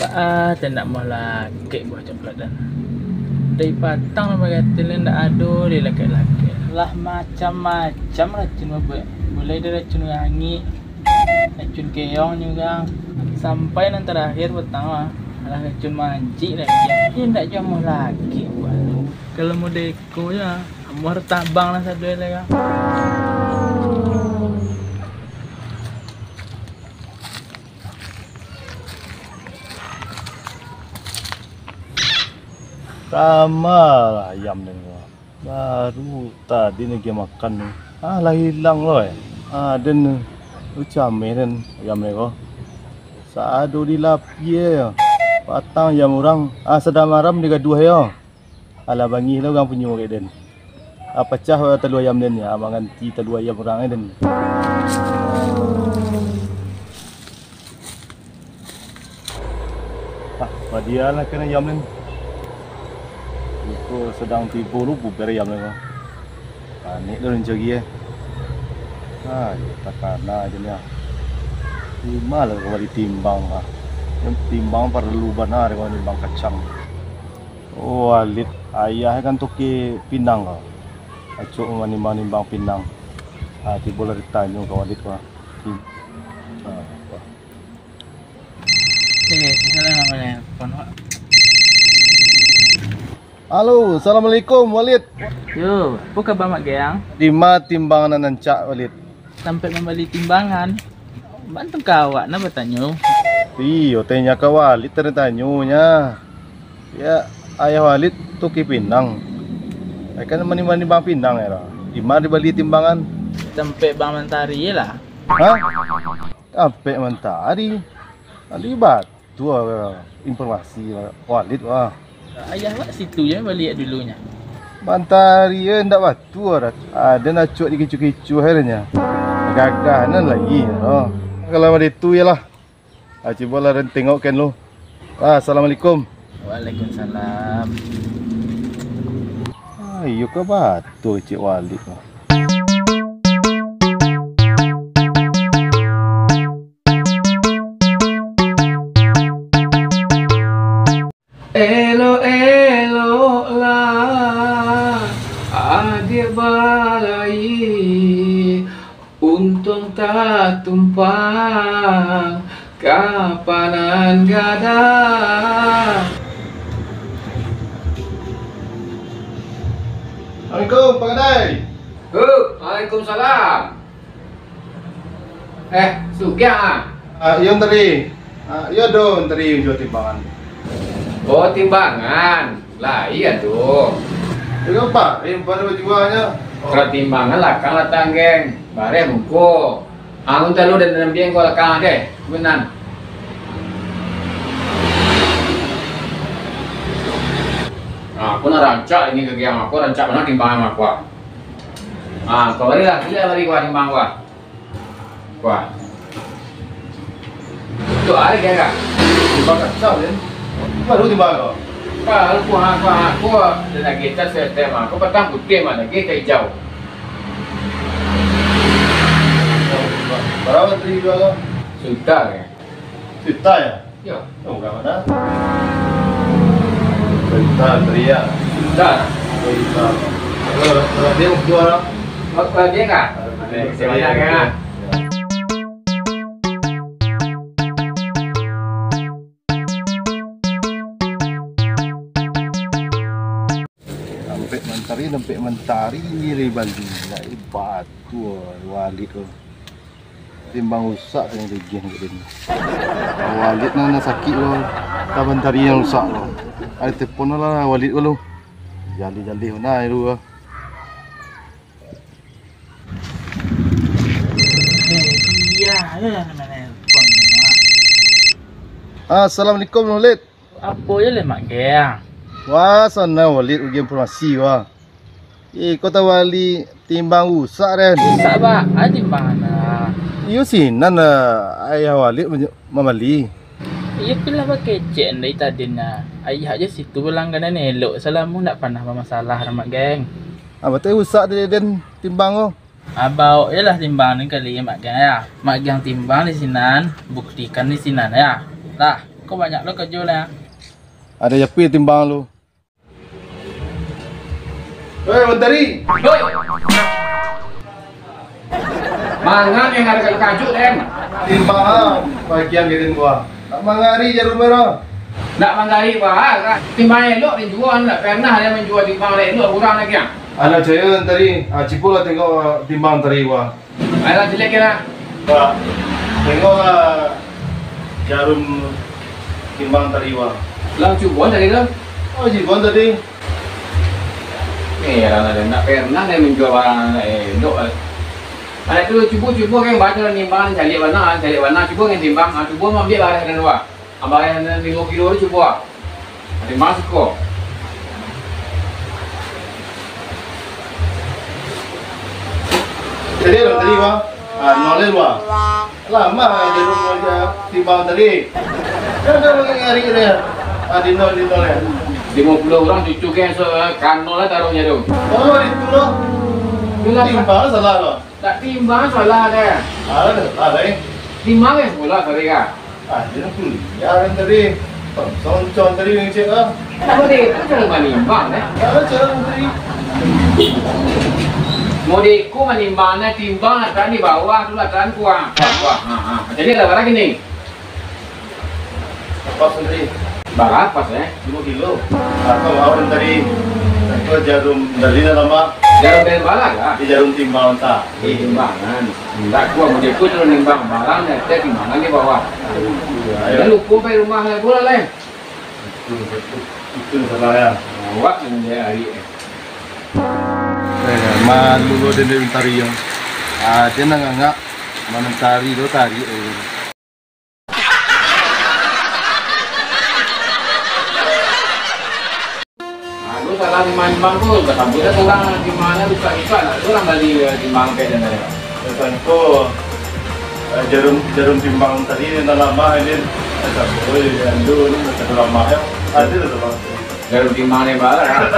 Tak nak malah kek buah coklat dan dari patang lah kata dia nak ado dia laki-laki lah macam-macam racun mulai dari racun wangi, racun keong juga sampai yang terakhir pertama lah racun manci lagi. Dia tak jamu lagi buat kalau mau deko ya mau tabang lah satu lagi. Sama lah ayam ni baru tadi ni dia makan ni lah hilang loh dan ucame dan ayam ni ko saado dilapie patang ayam orang sedang maram dia dua yo ala bangi lo orang punya ke den pecah telu ayam den ya mangan ti telu ayam orang den dia lah kena ayam ni itu sedang tipu lu buber ayam ni ko panik dah rencagi takana aja ni lima lah kalau ditimbang timbang perlu benar kalau timbang kacang walit ayah kan toki pinang ko acuk manimbang pinang tiba lah ditanya ke walit ko salah namanya phone. Halo, assalamualaikum Walid. Yo, apa khabar mak Geang? Di mana timbangan nancak Walid? Sampai membeli timbangan. Bantu kawak nak bertanya. Iyo, tanya ke Walid tertanyanya. Ya, ayah Walid tu ke Pinang. Kan mani bang Pinang ya. Di mana dibeli timbangan? Sampai Bang Mentari lah. Hah? Sampai Mentari. Ali batu informasi Walid wah. Ayah wak situ je balik dulunya. Mentari ya ndak batu dah. Ada nak cuak dikicu-kicu akhirnya. Gagahan lagi. Kalau ada itu ya lah. Cuba lah dan tengokkan lo. Assalamualaikum. Waalaikumsalam. Ayo ke batu Cik Walid. Elo lah adik balai untung tak tumpang kapanan gada. Assalamualaikum Pak Gadai. Waalaikumsalam. Sugiang Iya tadi. Iya dong tadi jual timbangan. Oh, timbangan. Lah iya tuh. Itu apa? Yang pada jualnya. Kalau timbangan lah kang latang geng. Bare muko. Angun telu dan nambieng ko lakang deh. Benan. Aku nak rancak ini kegiatan aku rancak mana timbangan aku. Kau beri lah, bila beri gua timbang gua. Itu ada kaya. Timbang kacau kan? Baru timbang kau. Kalau aku dan kita sistem aku petang putih mana kita hijau. Berapa tadi jual kau? Sudah ya. Juta ya? Ya. Oh, berapa dah? Juta teriak. Sudah. Juta. Kalau dia mau jual Apa dia enggak? Banyak kan? Sampai mentari ni balik nak batu Walid tu. Timbang rusak yang degih ni. Walid nak sakit lo. Tak mentari yang rusak lo. Ada telefon lah Walid lo. Jali mana itu. Iya, namanya phone. Assalamualaikum Walid. Apa je le mak Geang? Wah, sana Walid uji informasi wah. Kau tahu Walid timbang rusak kan? Rusak ba? Timbangan lah. Iyo sinan ayah Walid membeli. Iya pilih pakai cek dari tadinya. Ayah aja situ berlangganan elok. Salamu nak pernah bermasalah sama geng. Betul rusak dia dan timbang kau. Abau ya lah timbang ni kali ya mak geng ya. Mak geng timbang di sinan, buktikan di sinan ya. Lah. Kau banyak lo kerja lah. Ada Yapi timbang lu. Hei, Menteri. Hoi. Mangan yang ada kajuk dem. Timbang ah, bagian gitin gua. Tak mangari jarum merah. Nak mangari wah, timbang elok dijual nak pernah dia menjual timbang elok kurang lagi ah. Anak saya Menteri, cipul lah tengok timbang tadi gua. Alah jelek kira. Wah, tengok jarum timbang tadi gua. Lang cubuan tadi tu. Oh, jibuan tadi. Orang ada nak pernah dia menjual barang elok. Ada tu cubu kan baca nimbang cari warna cubu kan timbang, cubu mau ambil barang dan dua. Ambil yang 5 kilo tu cubu. Ada masuk kok. Jadi lo tadi gua, nolnya gua. Lama jarum gua timbang tadi. Kan bagi hari dia. Dino ya. 50 orang cucu kan kanol lah taruhnya tu. Oh, itu loh. Timbang salah lo. Tak timbang salah dia. Ada eh. Timbang kan pula tadi kan. Dia kuliah kan tadi. Soncon tadi yang cek ah. Apa dia? Itu jangan menimbang deh. Ada cara tadi. Modiku menimbangnya timbang akan di bawah tu lah kan kuah. Jadi ada berapa gini? Pas tadi. Berapa sih? 5 kilo. Atau awal tadi. Itu jarum dari lama. Jarum dari balak lah. Di jarum timbang tak. Timbangan. Tak kuah modiku terus nimbang barang dia timbangan di bawah. Dan lupa sampai rumah lah pula lah. Itu salah ya. Awak yang dia hari. Malu lo dia tari yang. Dia nangangak mana tari lo tari. Aku salah timbang tu, bersambutnya orang timbangnya luka-luka lah. Orang balik timbang kayak dan ada. Tentu jarum timbang tadi ini lama ini. Ada boleh diandu ini sudah lama ya. Ada sudah lama. Jarum timbang ni barat.